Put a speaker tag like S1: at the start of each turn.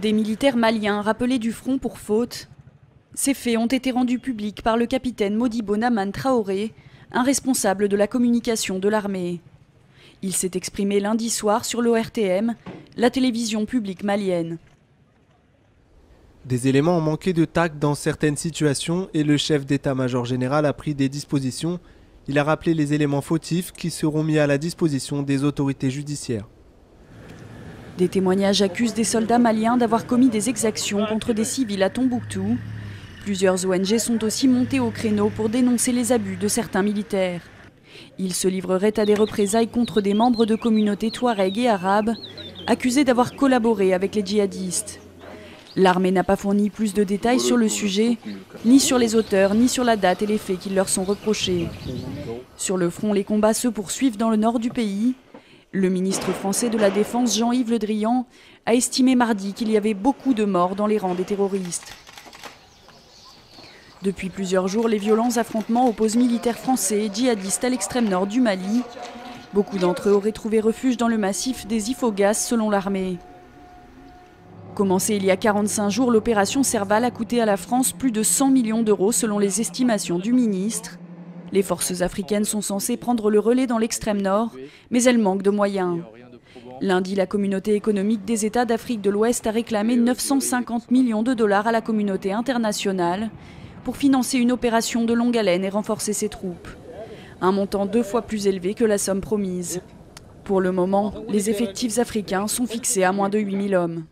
S1: Des militaires maliens rappelés du front pour faute. Ces faits ont été rendus publics par le capitaine Modibo Naman Traoré, un responsable de la communication de l'armée. Il s'est exprimé lundi soir sur l'ORTM, la télévision publique malienne.
S2: Des éléments ont manqué de tact dans certaines situations et le chef d'état-major général a pris des dispositions. Il a rappelé les éléments fautifs qui seront mis à la disposition des autorités judiciaires.
S1: Des témoignages accusent des soldats maliens d'avoir commis des exactions contre des civils à Tombouctou. Plusieurs ONG sont aussi montées au créneau pour dénoncer les abus de certains militaires. Ils se livreraient à des représailles contre des membres de communautés touareg et arabes, accusés d'avoir collaboré avec les djihadistes. L'armée n'a pas fourni plus de détails sur le sujet, ni sur les auteurs, ni sur la date et les faits qui leur sont reprochés. Sur le front, les combats se poursuivent dans le nord du pays. Le ministre français de la Défense, Jean-Yves Le Drian, a estimé mardi qu'il y avait beaucoup de morts dans les rangs des terroristes. Depuis plusieurs jours, les violents affrontements opposent militaires français et djihadistes à l'extrême nord du Mali. Beaucoup d'entre eux auraient trouvé refuge dans le massif des Ifoghas, selon l'armée. Commencée il y a 45 jours, l'opération Serval a coûté à la France plus de 100 millions d'euros selon les estimations du ministre. Les forces africaines sont censées prendre le relais dans l'extrême nord, mais elles manquent de moyens. Lundi, la communauté économique des États d'Afrique de l'Ouest a réclamé 950 millions de dollars à la communauté internationale pour financer une opération de longue haleine et renforcer ses troupes. Un montant 2 fois plus élevé que la somme promise. Pour le moment, les effectifs africains sont fixés à moins de 8000 hommes.